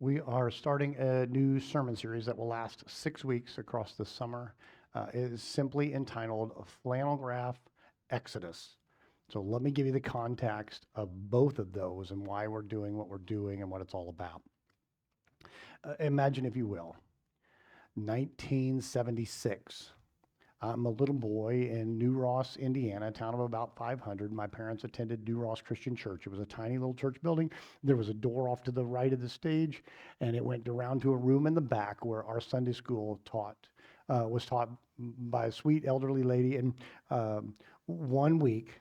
We are starting a new sermon series that will last 6 weeks across the summer. It is simply entitled Flannelgraph Exodus. So let me give you the context of both of those and why we're doing what we're doing and what it's all about. Imagine, if you will, 1976. I'm a little boy in New Ross, Indiana, a town of about 500. My parents attended New Ross Christian Church. It was a tiny little church building. There was a door off to the right of the stage, and it went around to a room in the back where our Sunday school was taught by a sweet elderly lady. And one week,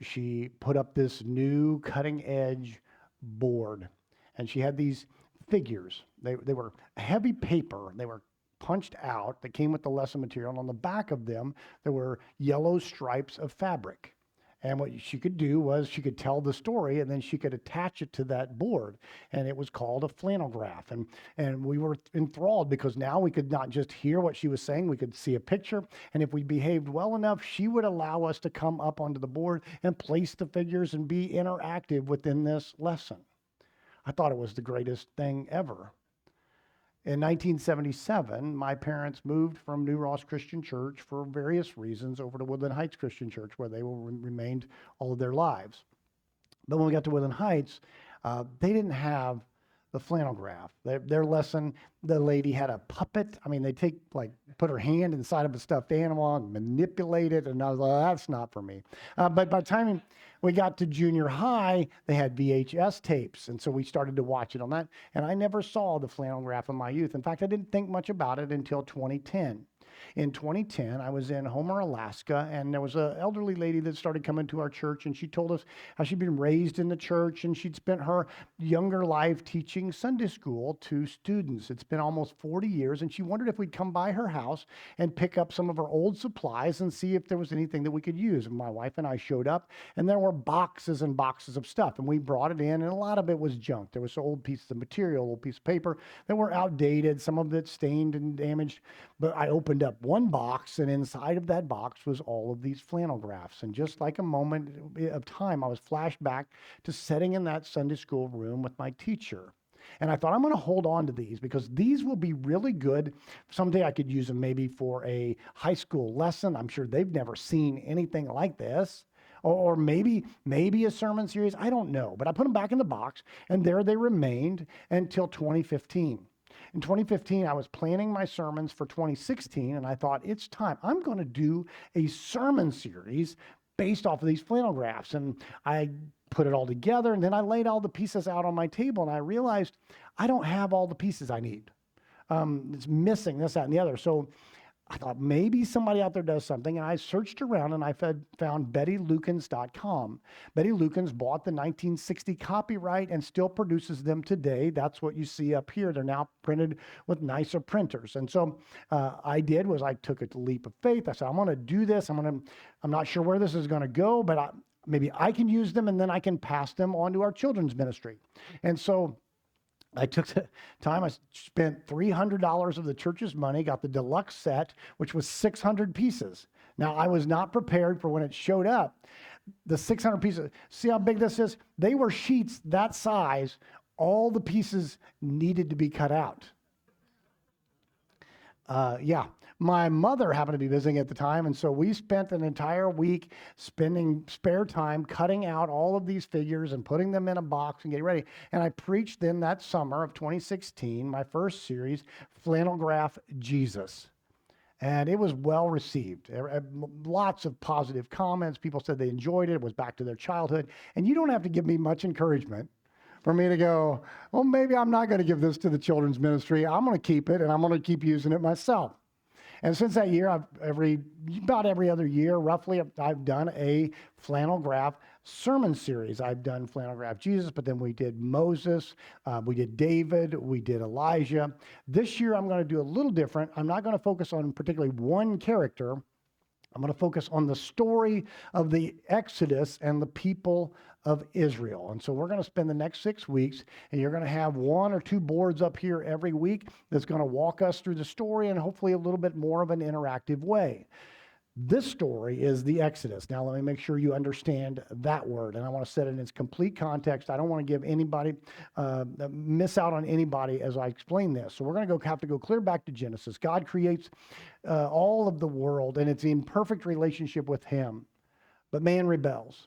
she put up this new cutting edge board, and she had these figures. They were heavy paper. They were punched out that came with the lesson material. And on the back of them, there were yellow stripes of fabric. And what she could do was she could tell the story and then she could attach it to that board. And it was called a flannelgraph. And we were enthralled because now we could not just hear what she was saying, we could see a picture. And if we behaved well enough, she would allow us to come up onto the board and place the figures and be interactive within this lesson. I thought it was the greatest thing ever. In 1977, my parents moved from New Ross Christian Church for various reasons over to Woodland Heights Christian Church, where they remained all of their lives. But when we got to Woodland Heights, they didn't have the flannelgraph. Their lesson, the lady had a puppet. I mean, they put her hand inside of a stuffed animal and manipulate it, and I was like, that's not for me. But by the time we got to junior high, they had VHS tapes, and so we started to watch it on that, and I never saw the flannelgraph in my youth. In fact, I didn't think much about it until 2010. In 2010, I was in Homer, Alaska, and there was an elderly lady that started coming to our church, and she told us how she'd been raised in the church, and she'd spent her younger life teaching Sunday school to students. It's been almost 40 years, and she wondered if we'd come by her house and pick up some of her old supplies and see if there was anything that we could use. And my wife and I showed up, and there were boxes and boxes of stuff, and we brought it in, and a lot of it was junk. There was old pieces of material, old piece of paper that were outdated, some of it stained and damaged, but I opened up one box, and inside of that box was all of these flannelgraphs. And just like a moment of time, I was flashed back to sitting in that Sunday school room with my teacher. And I thought, I'm going to hold on to these because these will be really good. Someday I could use them maybe for a high school lesson. I'm sure they've never seen anything like this. Or maybe a sermon series. I don't know. But I put them back in the box, and there they remained until 2015. In 2015, I was planning my sermons for 2016, and I thought, it's time. I'm going to do a sermon series based off of these flannelgraphs. And I put it all together, and then I laid all the pieces out on my table, and I realized I don't have all the pieces I need. It's missing this, that, and the other. So I thought maybe somebody out there does something, and I searched around and I found BettyLukens.com. Betty Lukens bought the 1960 copyright and still produces them today. That's what you see up here. They're now printed with nicer printers. And so I took a leap of faith. I said, I'm going to do this. I'm not sure where this is going to go, but maybe I can use them, and then I can pass them on to our children's ministry. And so I took the time, I spent $300 of the church's money, got the deluxe set, which was 600 pieces. Now, I was not prepared for when it showed up. The 600 pieces, see how big this is? They were sheets that size. All the pieces needed to be cut out. My mother happened to be visiting at the time, and so we spent an entire week spending spare time cutting out all of these figures and putting them in a box and getting ready. And I preached then that summer of 2016, my first series, Flannelgraph Jesus. And it was well received. Lots of positive comments. People said they enjoyed it. It was back to their childhood. And you don't have to give me much encouragement for me to go, well, maybe I'm not going to give this to the children's ministry. I'm going to keep it, and I'm going to keep using it myself. And since that year, about every other year, roughly, I've done a flannelgraph sermon series. I've done Flannelgraph Jesus, but then we did Moses, we did David, we did Elijah. This year, I'm going to do a little different. I'm not going to focus on particularly one character. I'm going to focus on the story of the Exodus and the people of Israel. And so we're going to spend the next 6 weeks, and you're going to have 1 or 2 boards up here every week that's going to walk us through the story and hopefully a little bit more of an interactive way. This story is the Exodus. Now, let me make sure you understand that word, and I want to set it in its complete context. I don't want to give anybody, miss out on anybody as I explain this. So we're going to have to go clear back to Genesis. God creates all of the world, and it's in perfect relationship with him. But man rebels.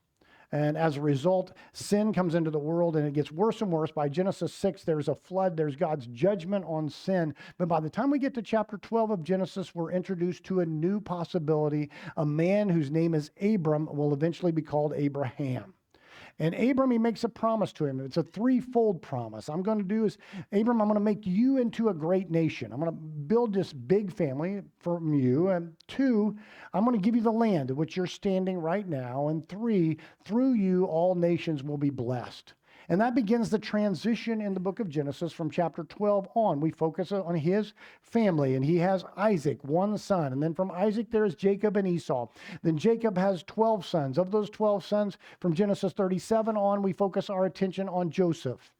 And as a result, sin comes into the world, and it gets worse and worse. By Genesis 6, there's a flood. There's God's judgment on sin. But by the time we get to chapter 12 of Genesis, we're introduced to a new possibility. A man whose name is Abram will eventually be called Abraham. And Abram, he makes a promise to him. It's a threefold promise. I'm going to do is, Abram, I'm going to make you into a great nation. I'm going to build this big family from you. And 2, I'm going to give you the land in which you're standing right now. And 3, through you, all nations will be blessed. And that begins the transition in the book of Genesis from chapter 12 on. We focus on his family, and he has Isaac, one son. And then from Isaac, there is Jacob and Esau. Then Jacob has 12 sons. Of those 12 sons, from Genesis 37 on, we focus our attention on Joseph.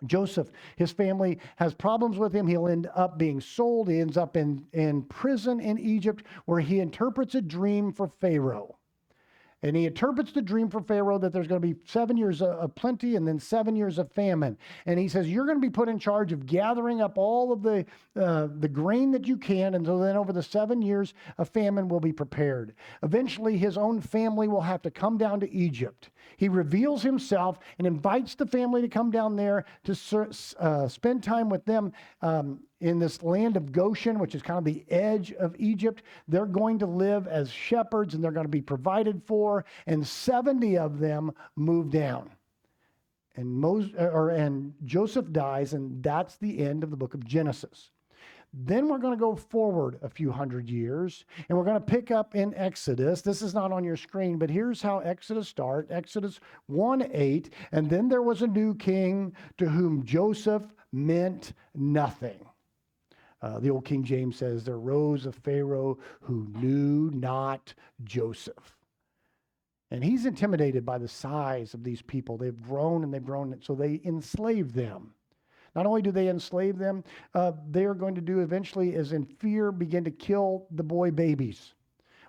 Joseph, his family has problems with him. He'll end up being sold. He ends up in prison in Egypt, where he interprets a dream for Pharaoh. And he interprets the dream for Pharaoh that there's going to be 7 years of plenty and then 7 years of famine. And he says, you're going to be put in charge of gathering up all of the grain that you can. And so then over the 7 years, a famine will be prepared. Eventually, his own family will have to come down to Egypt. He reveals himself and invites the family to come down there to spend time with them in this land of Goshen, which is kind of the edge of Egypt. They're going to live as shepherds, and they're going to be provided for, and 70 of them move down. And Joseph dies, and that's the end of the book of Genesis. Then we're going to go forward a few hundred years, and we're going to pick up in Exodus. This is not on your screen, but here's how Exodus starts. Exodus 1:8, and then there was a new king to whom Joseph meant nothing. The old King James says, there rose a Pharaoh who knew not Joseph. And he's intimidated by the size of these people. They've grown and they've grown, so they enslave them. Not only do they enslave them, they are going to do eventually is in fear begin to kill the boy babies.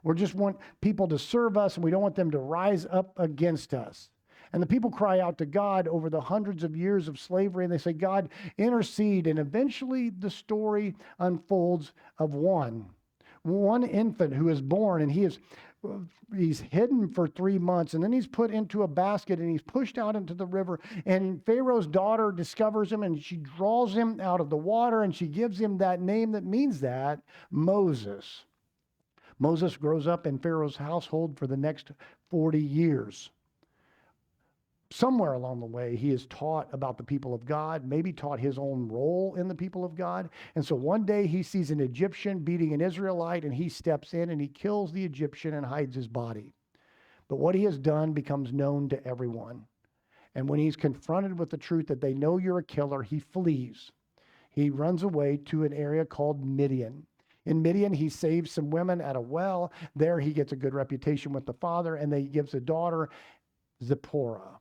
We just want people to serve us, and we don't want them to rise up against us. And the people cry out to God over the hundreds of years of slavery, and they say, God, intercede. And eventually the story unfolds of one infant who is born, and he's hidden for 3 months, and then he's put into a basket, and he's pushed out into the river. And Pharaoh's daughter discovers him, and she draws him out of the water, and she gives him that name that means that, Moses. Moses grows up in Pharaoh's household for the next 40 years. Somewhere along the way, he is taught about the people of God, maybe taught his own role in the people of God. And so one day he sees an Egyptian beating an Israelite, and he steps in and he kills the Egyptian and hides his body. But what he has done becomes known to everyone. And when he's confronted with the truth that they know you're a killer, he flees. He runs away to an area called Midian. In Midian, he saves some women at a well. There he gets a good reputation with the father, and he gives a daughter, Zipporah.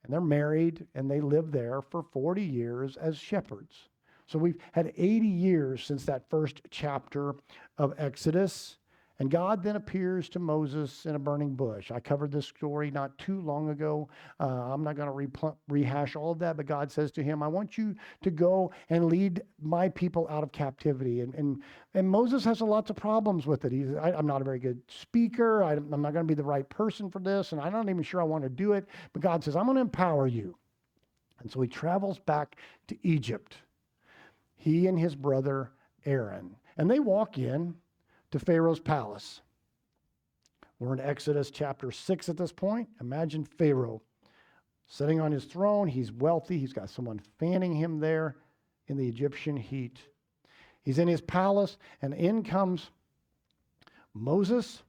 And they're married, and they live there for 40 years as shepherds. So we've had 80 years since that first chapter of Exodus. And God then appears to Moses in a burning bush. I covered this story not too long ago. I'm not going to rehash all of that, but God says to him, I want you to go and lead my people out of captivity. And Moses has lots of problems with it. I'm not a very good speaker. I'm not going to be the right person for this, and I'm not even sure I want to do it. But God says, I'm going to empower you. And so he travels back to Egypt, he and his brother Aaron. And they walk in to Pharaoh's palace. We're in Exodus chapter 6 at this point. Imagine Pharaoh sitting on his throne. He's wealthy. He's got someone fanning him there in the Egyptian heat. He's in his palace, and in comes Moses,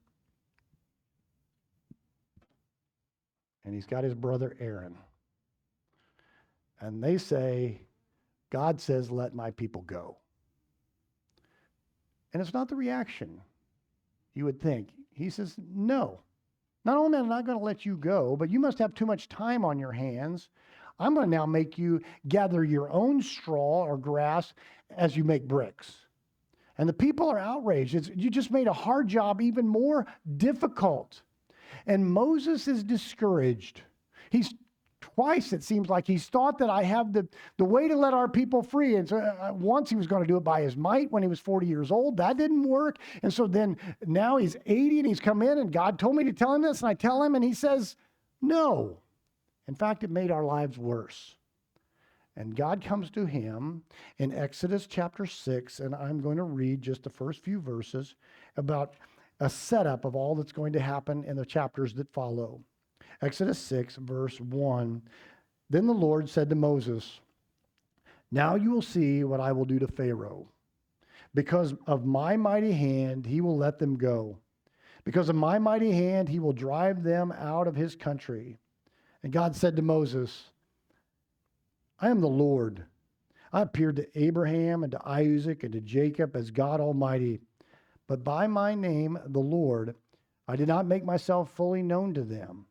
and he's got his brother Aaron. And they say, God says, let my people go. And it's not the reaction you would think. He says, no. Not only am I not going to let you go, but you must have too much time on your hands. I'm going to now make you gather your own straw or grass as you make bricks. And the people are outraged. You just made a hard job even more difficult. And Moses is discouraged. He's twice, it seems like, he's thought that I have the way to let our people free. And so once he was going to do it by his might when he was 40 years old. That didn't work. And so then now he's 80 and he's come in and God told me to tell him this. And I tell him and he says, no. In fact, it made our lives worse. And God comes to him in Exodus chapter 6, and I'm going to read just the first few verses about a setup of all that's going to happen in the chapters that follow. Exodus 6, verse 1. Then the Lord said to Moses, now you will see what I will do to Pharaoh. Because of my mighty hand, he will let them go. Because of my mighty hand, he will drive them out of his country. And God said to Moses, I am the Lord. I appeared to Abraham and to Isaac and to Jacob as God Almighty. But by my name, the Lord, I did not make myself fully known to them.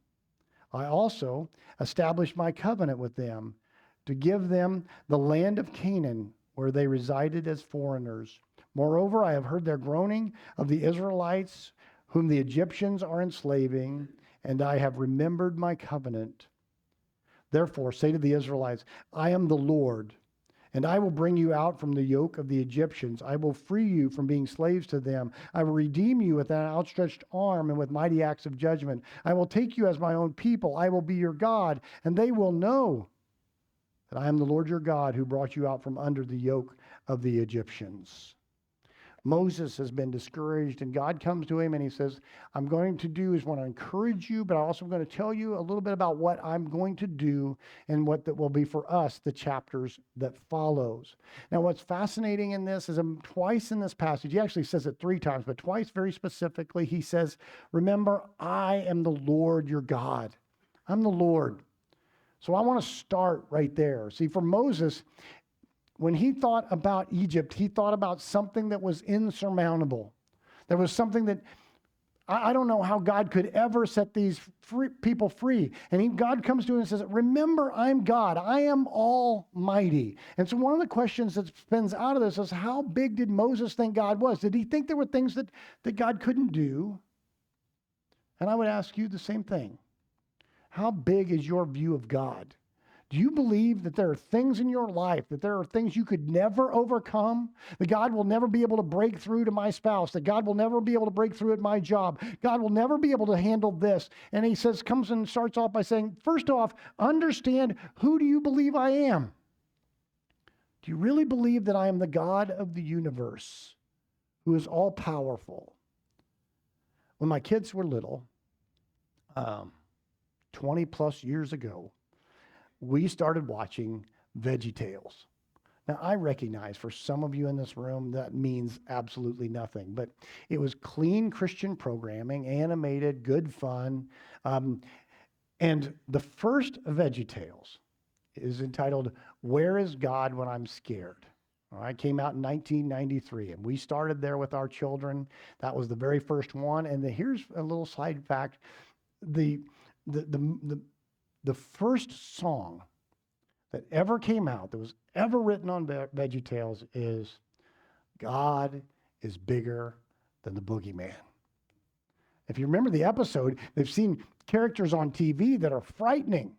I also established my covenant with them to give them the land of Canaan where they resided as foreigners. Moreover, I have heard their groaning of the Israelites whom the Egyptians are enslaving, and I have remembered my covenant. Therefore, say to the Israelites, I am the Lord, and I will bring you out from the yoke of the Egyptians. I will free you from being slaves to them. I will redeem you with an outstretched arm and with mighty acts of judgment. I will take you as my own people. I will be your God, and they will know that I am the Lord your God who brought you out from under the yoke of the Egyptians. Moses has been discouraged, and God comes to him and he says, I'm going to do is want to encourage you, but I also going to tell you a little bit about what I'm going to do and what that will be for us, the chapters that follows. Now, what's fascinating in this is twice in this passage, he actually says it 3 times, but twice very specifically, he says, remember, I am the Lord your God. I'm the Lord. So I want to start right there. See, for Moses, when he thought about Egypt, he thought about something that was insurmountable. There was something that, I don't know how God could ever set these people free. And God comes to him and says, remember, I'm God. I am almighty. And so one of the questions that spins out of this is, how big did Moses think God was? Did he think there were things that God couldn't do? And I would ask you the same thing. How big is your view of God? Do you believe that there are things in your life, that there are things you could never overcome, that God will never be able to break through to my spouse, that God will never be able to break through at my job, God will never be able to handle this? And he says, comes and starts off by saying, first off, understand, who do you believe I am? Do you really believe that I am the God of the universe, who is all powerful? When my kids were little, 20 plus years ago, we started watching VeggieTales. Now, I recognize for some of you in this room that means absolutely nothing, but it was clean Christian programming, animated, good fun. And the first VeggieTales is entitled, Where is God When I'm Scared? All right, came out in 1993, and we started there with our children. That was the very first one. And here's a little side fact. The first song that ever came out, that was ever written on VeggieTales, is God is Bigger Than the Boogeyman. If you remember the episode, they've seen characters on TV that are frightening.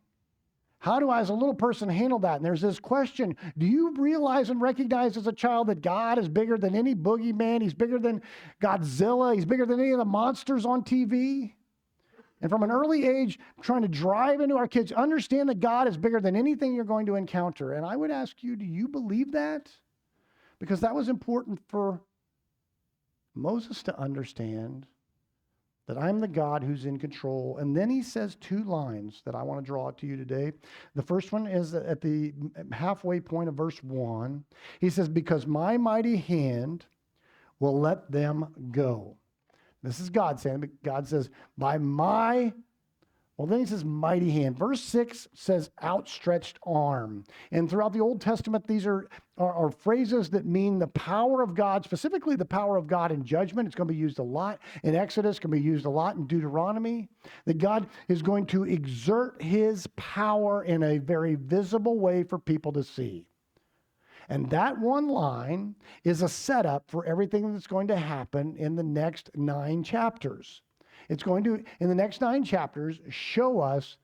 How do I, as a little person, handle that? And there's this question, do you realize and recognize as a child that God is bigger than any boogeyman? He's bigger than Godzilla. He's bigger than any of the monsters on TV. And from an early age, trying to drive into our kids, understand that God is bigger than anything you're going to encounter. And I would ask you, do you believe that? Because that was important for Moses to understand, that I'm the God who's in control. And then he says 2 lines that I want to draw out to you today. The first one is at the halfway point of verse 1. He says, because my mighty hand will let them go. This is God saying, but God says, by my, well, then he says mighty hand. Verse 6 says outstretched arm. And throughout the Old Testament, these are phrases that mean the power of God, specifically the power of God in judgment. It's going to be used a lot in Exodus, going to be used a lot in Deuteronomy, that God is going to exert his power in a very visible way for people to see. And that one line is a setup for everything that's going to happen in the next 9 chapters. It's going to, in the next 9 chapters, show us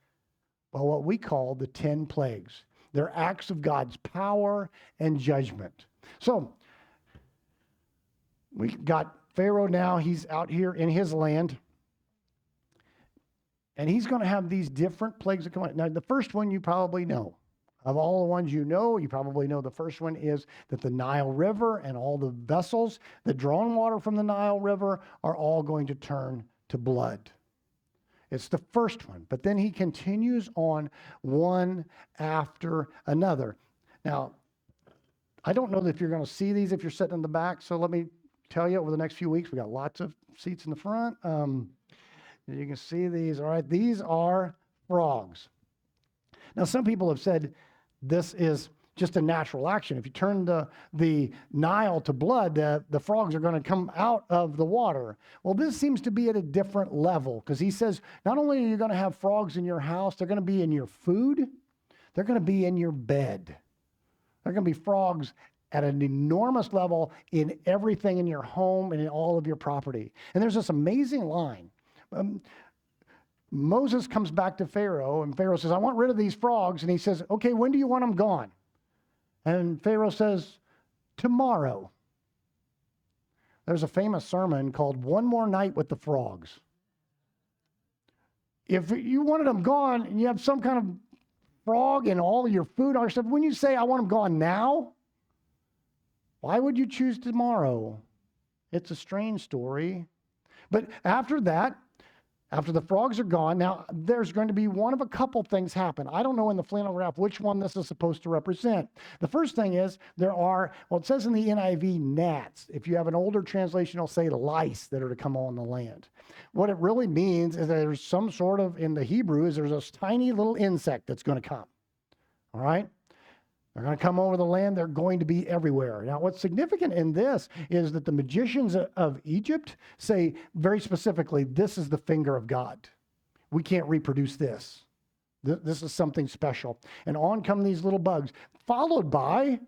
what we call the 10 plagues. They're acts of God's power and judgment. So we got Pharaoh now. He's out here in his land. And he's going to have these different plagues that come out. Now, the first one you probably know. Of all the ones you probably know the first one is that the Nile River and all the vessels that draw in water from the Nile River are all going to turn to blood. It's the first one. But then he continues on one after another. Now, I don't know if you're going to see these if you're sitting in the back. So let me tell you, over the next few weeks, we got lots of seats in the front. You can see these. All right, these are frogs. Now, some people have said this is just a natural action. If you turn the Nile to blood, the frogs are going to come out of the water. Well, this seems to be at a different level, because he says not only are you going to have frogs in your house, they're going to be in your food, they're going to be in your bed. They're going to be frogs at an enormous level in everything in your home and in all of your property. And there's this amazing line. Moses comes back to Pharaoh, and Pharaoh says, I want rid of these frogs. And he says, okay, when do you want them gone? And Pharaoh says, tomorrow. There's a famous sermon called One More Night with the Frogs. If you wanted them gone and you have some kind of frog in all your food or stuff, when you say, I want them gone now, why would you choose tomorrow? It's a strange story. But after that, after the frogs are gone, now there's going to be one of a couple things happen. I don't know in the Flannelgraph which one this is supposed to represent. The first thing is there are, it says in the NIV, gnats. If you have an older translation, it'll say lice that are to come on the land. What it really means is that there's some sort of, in the Hebrew, is there's this tiny little insect that's going to come. All right? They're going to come over the land. They're going to be everywhere. Now, what's significant in this is that the magicians of Egypt say very specifically, this is the finger of God. We can't reproduce this. This is something special. And on come these little bugs, followed by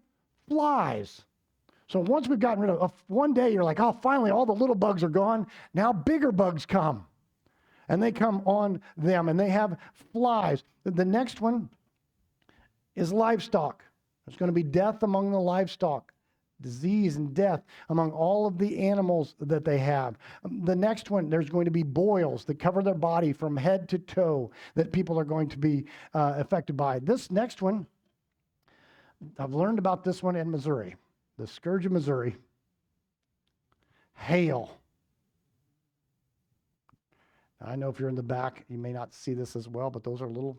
flies. So once we've gotten rid of, one day you're like, oh, finally all the little bugs are gone. Now bigger bugs come. And they come on them, and they have flies. The next one is livestock. There's going to be death among the livestock, disease and death among all of the animals that they have. The next one, there's going to be boils that cover their body from head to toe that people are going to be affected by. This next one, I've learned about this one in Missouri, the scourge of Missouri. Hail. I know if you're in the back, you may not see this as well, but those are little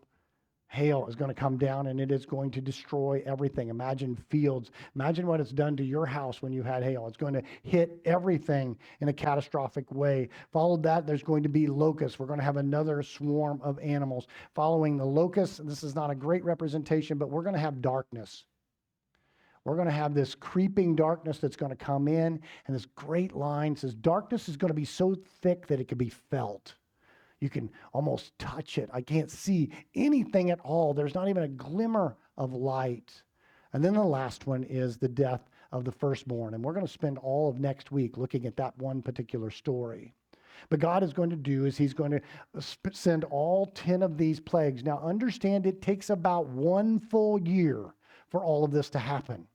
hail is going to come down, and it is going to destroy everything. Imagine fields. Imagine what it's done to your house when you had hail. It's going to hit everything in a catastrophic way. Followed that, there's going to be locusts. We're going to have another swarm of animals. Following the locusts, this is not a great representation, but we're going to have darkness. We're going to have this creeping darkness that's going to come in, and this great line says, darkness is going to be so thick that it can be felt. You can almost touch it. I can't see anything at all. There's not even a glimmer of light. And then the last one is the death of the firstborn. And we're going to spend all of next week looking at that one particular story. But God is going to do is he's going to send all 10 of these plagues. Now understand, it takes about 1 full year for all of this to happen.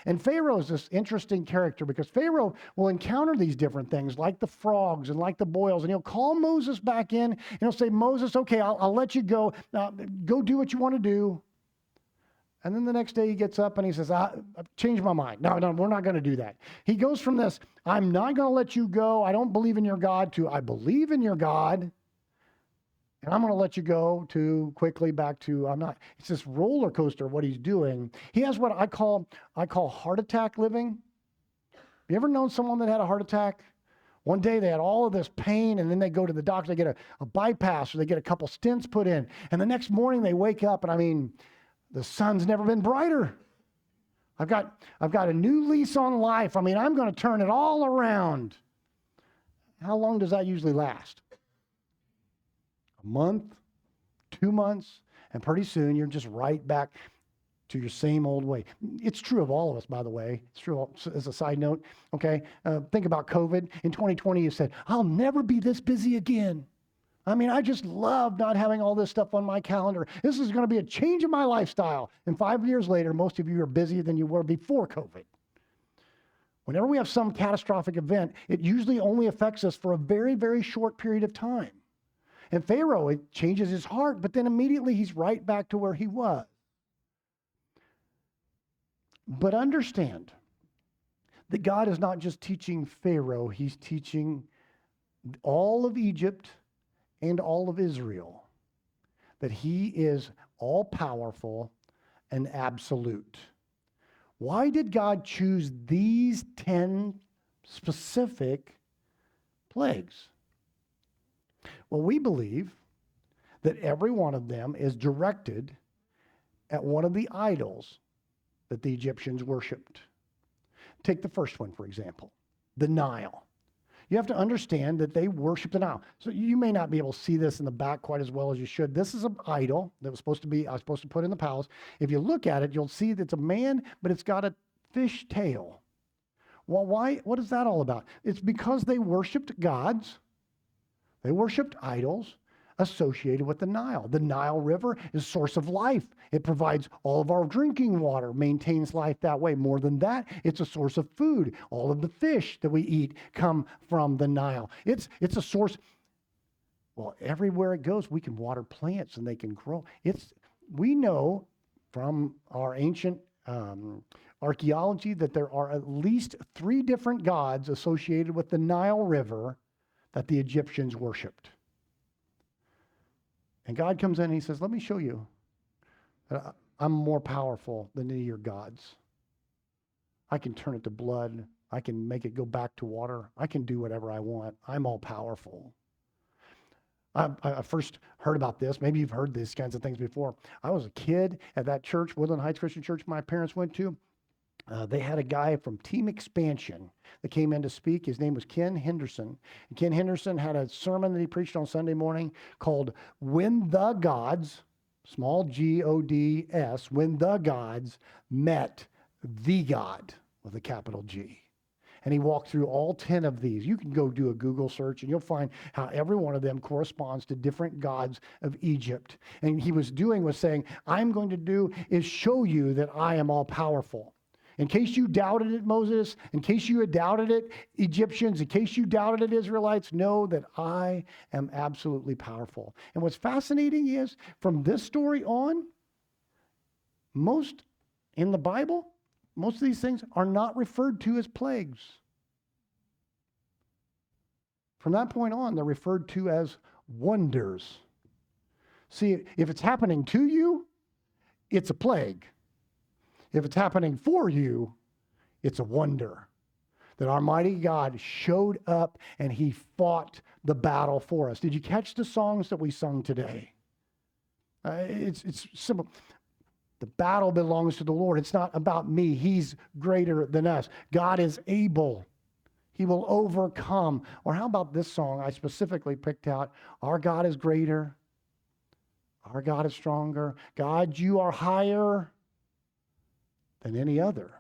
And Pharaoh is this interesting character, because Pharaoh will encounter these different things like the frogs and like the boils, and he'll call Moses back in and he'll say, Moses, okay, I'll let you go. Go do what you want to do. And then the next day he gets up and he says, I've changed my mind. No, we're not going to do that. He goes from this, I'm not going to let you go, I don't believe in your God, to I believe in your God, and I'm going to let you go, to quickly back to I'm not. It's this roller coaster of what he's doing. He has what I call heart attack living. You ever known someone that had a heart attack? One day they had all of this pain, and then they go to the doctor, they get a bypass, or they get a couple stents put in. And the next morning they wake up, and I mean, the sun's never been brighter. I've got a new lease on life. I mean, I'm going to turn it all around. How long does that usually last? A month, 2 months, and pretty soon you're just right back. to your same old way. It's true of all of us, by the way. It's true as a side note. Okay, think about COVID. In 2020, you said, I'll never be this busy again. I mean, I just love not having all this stuff on my calendar. This is going to be a change in my lifestyle. And 5 years later, most of you are busier than you were before COVID. Whenever we have some catastrophic event, it usually only affects us for a very, very short period of time. And Pharaoh, it changes his heart, but then immediately he's right back to where he was. But understand that God is not just teaching Pharaoh, he's teaching all of Egypt and all of Israel that he is all-powerful and absolute. Why did God choose these 10 specific plagues? Well, we believe that every one of them is directed at one of the idols that the Egyptians worshipped. Take the first one, for example, the Nile. You have to understand that they worship the Nile. So you may not be able to see this in the back quite as well as you should. This is an idol that was supposed to put in the palace. If you look at it, you'll see that it's a man, but it's got a fish tail. Well, why? What is that all about? It's because they worshiped gods. They worshiped idols associated with the Nile. The Nile River is a source of life. It provides all of our drinking water, maintains life that way. More than that, it's a source of food. All of the fish that we eat come from the Nile. It's a source. Well, everywhere it goes, we can water plants and they can grow. We know from our ancient archaeology that there are at least 3 different gods associated with the Nile River that the Egyptians worshipped. And God comes in and he says, let me show you that I'm more powerful than any of your gods. I can turn it to blood. I can make it go back to water. I can do whatever I want. I'm all powerful. I first heard about this. Maybe you've heard these kinds of things before. I was a kid at that church, Woodland Heights Christian Church my parents went to. They had a guy from Team Expansion that came in to speak. His name was Ken Henderson. And Ken Henderson had a sermon that he preached on Sunday morning called When the Gods, small G-O-D-S, When the Gods Met the God with a capital G. And he walked through all 10 of these. You can go do a Google search and you'll find how every one of them corresponds to different gods of Egypt. And he was saying, I'm going to do is show you that I am all powerful. In case you doubted it, Moses, in case you had doubted it, Egyptians, in case you doubted it, Israelites, know that I am absolutely powerful. And what's fascinating is, from this story on, most in the Bible, most of these things are not referred to as plagues. From that point on, they're referred to as wonders. See, if it's happening to you, it's a plague. If it's happening for you, it's a wonder that our mighty God showed up and he fought the battle for us. Did you catch the songs that we sung today? It's simple. The battle belongs to the Lord. It's not about me. He's greater than us. God is able. He will overcome. Or how about this song I specifically picked out? Our God is greater. Our God is stronger. God, you are higher than any other.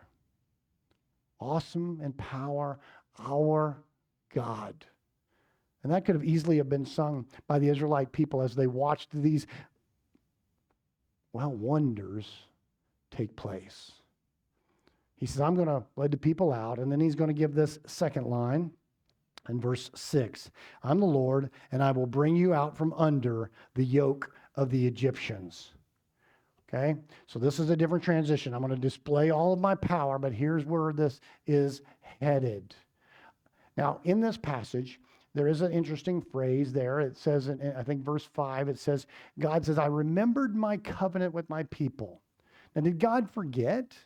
Awesome in power, our God. And that could have easily have been sung by the Israelite people as they watched these, wonders take place. He says, I'm going to lead the people out, and then he's going to give this second line in verse 6. I'm the Lord, and I will bring you out from under the yoke of the Egyptians. Okay, so this is a different transition. I'm going to display all of my power, but here's where this is headed. Now, in this passage, there is an interesting phrase there. It says, in, I think, verse 5, it says, God says, I remembered my covenant with my people. Now, did God forget?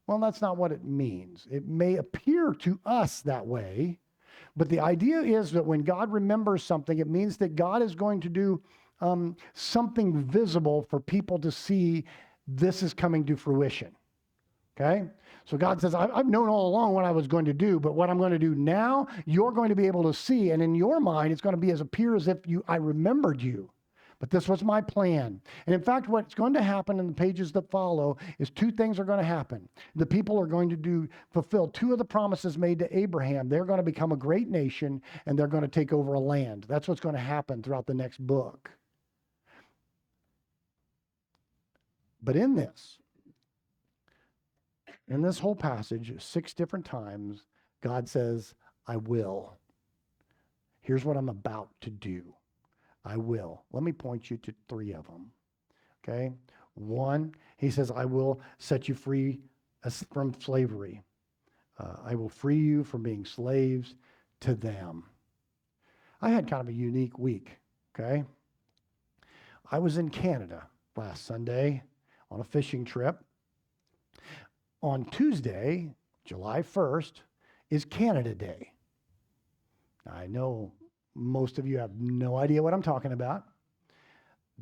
Well, that's not what it means. It may appear to us that way, but the idea is that when God remembers something, it means that God is going to do something visible for people to see this is coming to fruition. Okay? So God says, I've known all along what I was going to do, but what I'm going to do now, you're going to be able to see. And in your mind, it's going to be as appear as if I remembered you. But this was my plan. And in fact, what's going to happen in the pages that follow is two things are going to happen. The people are going to fulfill two of the promises made to Abraham. They're going to become a great nation, and they're going to take over a land. That's what's going to happen throughout the next book. But in this whole passage, 6 different times, God says, I will. Here's what I'm about to do. I will. Let me point you to 3 of them. Okay? 1, he says, I will set you free from slavery. I will free you from being slaves to them. I had kind of a unique week. Okay? I was in Canada last Sunday on a fishing trip. On Tuesday, July 1st, is Canada Day. I know most of you have no idea what I'm talking about.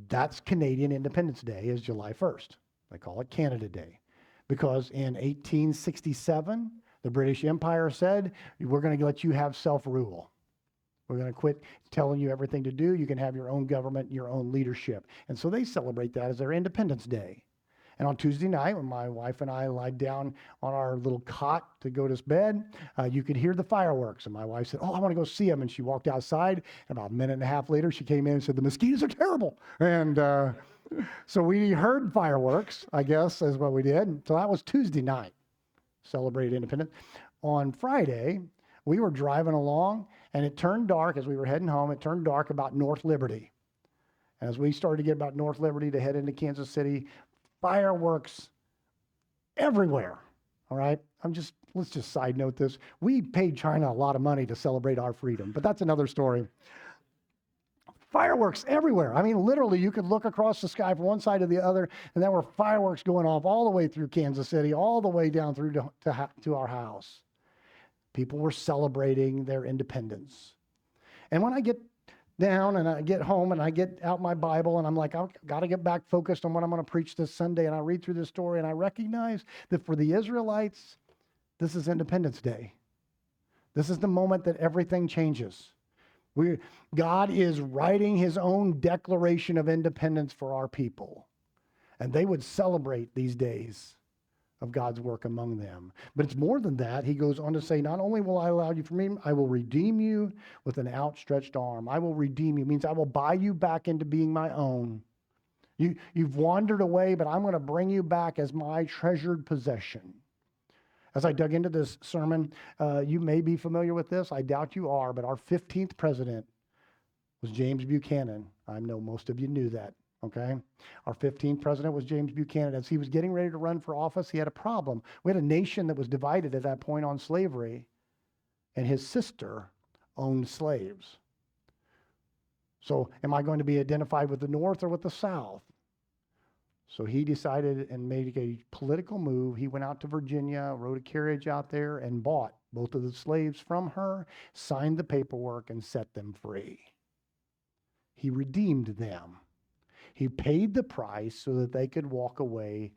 That's Canadian Independence Day, is July 1st. They call it Canada Day. Because in 1867, the British Empire said, we're going to let you have self-rule. We're going to quit telling you everything to do. You can have your own government, your own leadership. And so they celebrate that as their Independence Day. And on Tuesday night, when my wife and I lied down on our little cot to go to bed, you could hear the fireworks. And my wife said, I want to go see them. And she walked outside. And about a minute and a half later, she came in and said, the mosquitoes are terrible. And so we heard fireworks, I guess, is what we did. So that was Tuesday night, celebrated independence. On Friday, we were driving along, and it turned dark as we were heading home. It turned dark about North Liberty. And as we started to get about North Liberty to head into Kansas City, fireworks everywhere. All right. Let's just side note this. We paid China a lot of money to celebrate our freedom, but that's another story. Fireworks everywhere. I mean, literally, you could look across the sky from one side to the other, and there were fireworks going off all the way through Kansas City, all the way down through to our house. People were celebrating their independence. And when I get down and I get home and I get out my Bible and I'm like, I've got to get back focused on what I'm going to preach this Sunday. And I read through this story and I recognize that for the Israelites, this is Independence Day. This is the moment that everything changes. God is writing his own declaration of independence for our people. And they would celebrate these days of God's work among them. But it's more than that. He goes on to say, not only will I allow you from me, I will redeem you with an outstretched arm. I will redeem you. Means I will buy you back into being my own. You've wandered away, but I'm going to bring you back as my treasured possession. As I dug into this sermon, you may be familiar with this. I doubt you are, but our 15th president was James Buchanan. I know most of you knew that. Okay. Our 15th president was James Buchanan. As he was getting ready to run for office, he had a problem. We had a nation that was divided at that point on slavery, and his sister owned slaves. So am I going to be identified with the North or with the South? So he decided and made a political move. He went out to Virginia, rode a carriage out there, and bought both of the slaves from her, signed the paperwork, and set them free. He redeemed them. He paid the price so that they could walk away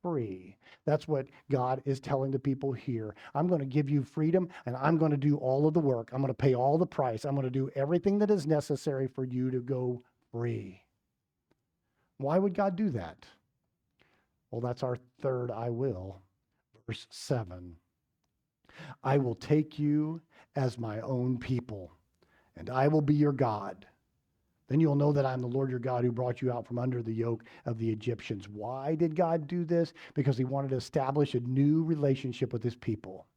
free. That's what God is telling the people here. I'm going to give you freedom, and I'm going to do all of the work. I'm going to pay all the price. I'm going to do everything that is necessary for you to go free. Why would God do that? Well, that's our third I will. Verse 7. I will take you as my own people, and I will be your God. Then you'll know that I'm the Lord your God who brought you out from under the yoke of the Egyptians. Why did God do this? Because he wanted to establish a new relationship with his people.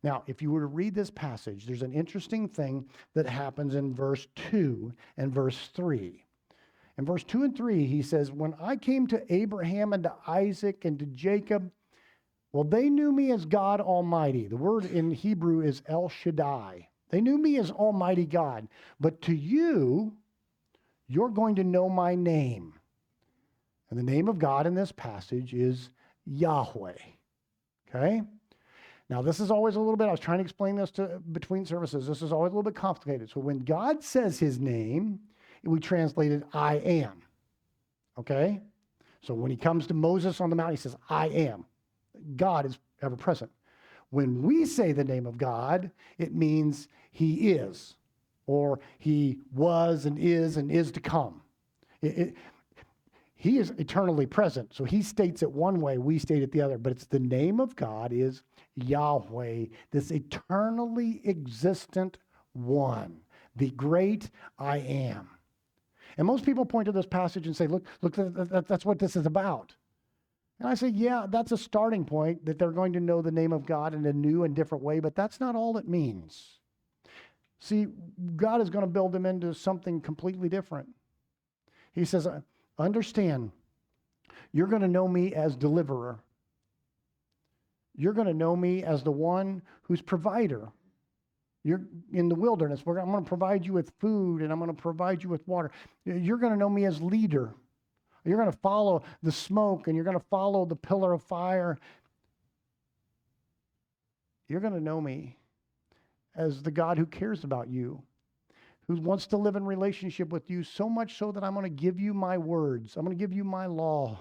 Now, if you were to read this passage, there's an interesting thing that happens in verse 2 and verse 3. In verse 2 and 3, he says, when I came to Abraham and to Isaac and to Jacob, well, they knew me as God Almighty. The word in Hebrew is El Shaddai. They knew me as Almighty God. But to you, you're going to know my name. And the name of God in this passage is Yahweh. Okay? Now, this is always a little bit, I was trying to explain this between services. This is always a little bit complicated. So when God says his name, we translate it, I am. Okay? So when he comes to Moses on the mountain, he says, I am. God is ever present. When we say the name of God, it means he is, or he was and is to come. He is eternally present. So he states it one way, we state it the other. But it's the name of God is Yahweh, this eternally existent one, the great I am. And most people point to this passage and say, look, that's what this is about. And I say, yeah, that's a starting point, that they're going to know the name of God in a new and different way, but that's not all it means. See, God is going to build them into something completely different. He says, understand, you're going to know me as deliverer. You're going to know me as the one who's provider. You're in the wilderness. I'm going to provide you with food, and I'm going to provide you with water. You're going to know me as leader. You're going to follow the smoke, and you're going to follow the pillar of fire. You're going to know me as the God who cares about you, who wants to live in relationship with you, so much so that I'm going to give you my words. I'm going to give you my law.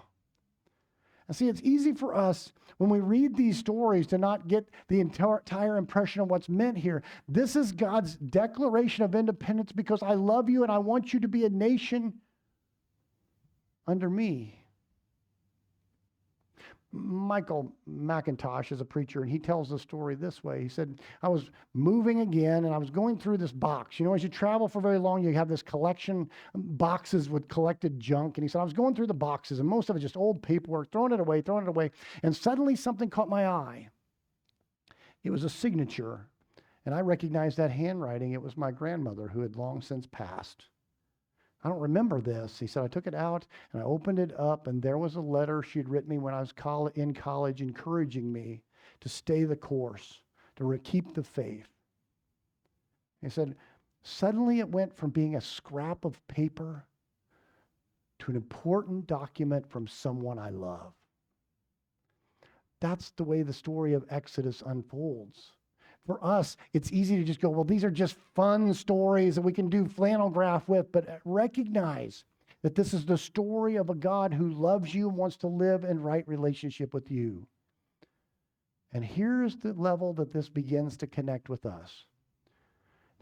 And see, it's easy for us when we read these stories to not get the entire impression of what's meant here. This is God's declaration of independence because I love you and I want you to be a nation under me. Michael McIntosh is a preacher, and he tells the story this way. He said, I was moving again, and I was going through this box. You know, as you travel for very long, you have this collection, boxes with collected junk. And he said, I was going through the boxes, and most of it just old paperwork, throwing it away. And suddenly something caught my eye. It was a signature, and I recognized that handwriting. It was my grandmother, who had long since passed. I don't remember this. He said, I took it out and I opened it up, and there was a letter she had written me when I was in college, encouraging me to stay the course, to keep the faith. He said, suddenly it went from being a scrap of paper to an important document from someone I love. That's the way the story of Exodus unfolds. For us, it's easy to just go, well, these are just fun stories that we can do Flannelgraph with, but recognize that this is the story of a God who loves you and wants to live in right relationship with you. And here's the level that this begins to connect with us.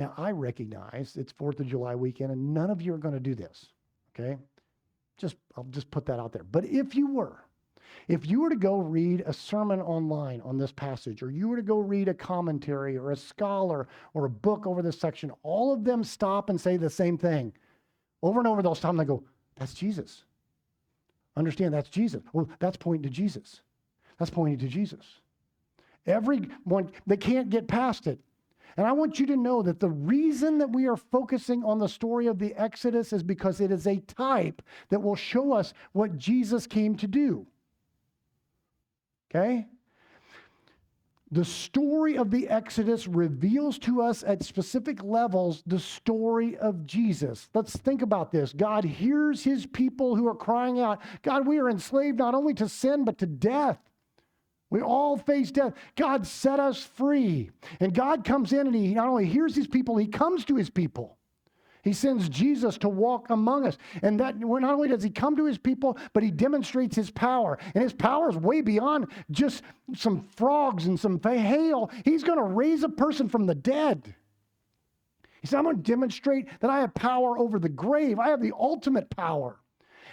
Now, I recognize it's 4th of July weekend, and none of you are going to do this, okay? I'll just put that out there. But if you were to go read a sermon online on this passage, or you were to go read a commentary or a scholar or a book over this section, all of them stop and say the same thing. Over and over, they'll stop and they go, that's Jesus. Understand, that's Jesus. Well, that's pointing to Jesus. That's pointing to Jesus. Everyone, they can't get past it. And I want you to know that the reason that we are focusing on the story of the Exodus is because it is a type that will show us what Jesus came to do. Okay? The story of the Exodus reveals to us at specific levels the story of Jesus. Let's think about this. God hears his people who are crying out, God, we are enslaved not only to sin, but to death. We all face death. God set us free. And God comes in and he not only hears his people, he comes to his people. He sends Jesus to walk among us. And that not only does he come to his people, but he demonstrates his power. And his power is way beyond just some frogs and some hail. He's going to raise a person from the dead. He said, I'm going to demonstrate that I have power over the grave. I have the ultimate power.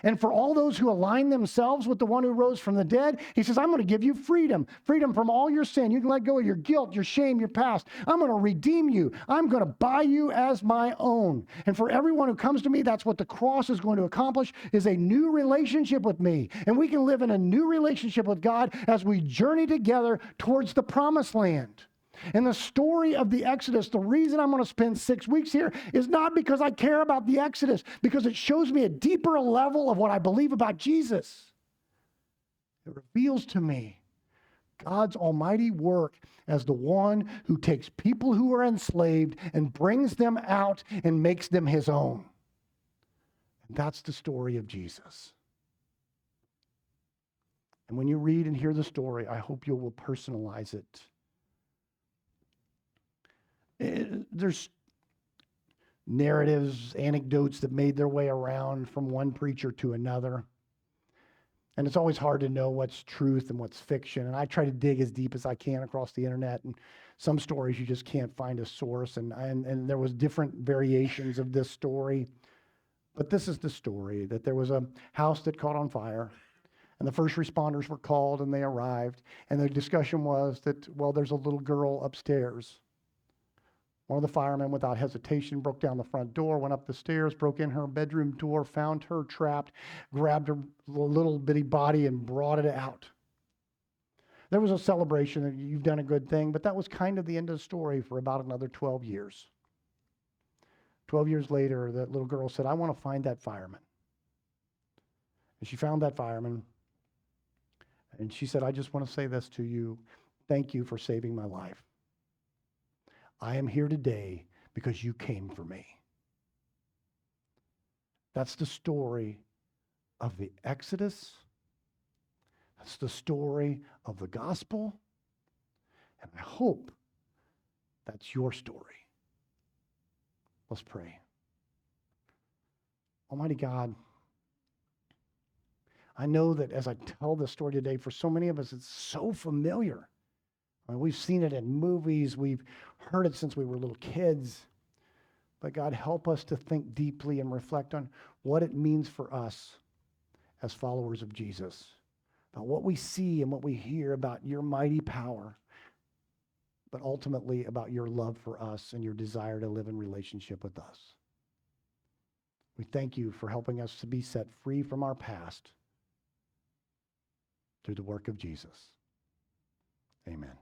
And for all those who align themselves with the one who rose from the dead, he says, I'm going to give you freedom. Freedom from all your sin. You can let go of your guilt, your shame, your past. I'm going to redeem you. I'm going to buy you as my own. And for everyone who comes to me, that's what the cross is going to accomplish, is a new relationship with me. And we can live in a new relationship with God as we journey together towards the promised land. And the story of the Exodus, the reason I'm going to spend 6 weeks here is not because I care about the Exodus, because it shows me a deeper level of what I believe about Jesus. It reveals to me God's almighty work as the one who takes people who are enslaved and brings them out and makes them his own. And that's the story of Jesus. And when you read and hear the story, I hope you will personalize it. There's narratives, anecdotes that made their way around from one preacher to another. And it's always hard to know what's truth and what's fiction. And I try to dig as deep as I can across the internet. And some stories you just can't find a source. And there was different variations of this story. But this is the story, that there was a house that caught on fire, and the first responders were called, and they arrived. And the discussion was that, well, there's a little girl upstairs. One of the firemen, without hesitation, broke down the front door, went up the stairs, broke in her bedroom door, found her trapped, grabbed her little bitty body, and brought it out. There was a celebration that you've done a good thing, but that was kind of the end of the story for about another 12 years. 12 years later, that little girl said, I want to find that fireman. And she found that fireman, and she said, I just want to say this to you. Thank you for saving my life. I am here today because you came for me. That's the story of the Exodus. That's the story of the gospel. And I hope that's your story. Let's pray. Almighty God, I know that as I tell this story today, for so many of us, it's so familiar. I mean, we've seen it in movies. We've heard it since we were little kids. But God, help us to think deeply and reflect on what it means for us as followers of Jesus, about what we see and what we hear about your mighty power, but ultimately about your love for us and your desire to live in relationship with us. We thank you for helping us to be set free from our past through the work of Jesus. Amen.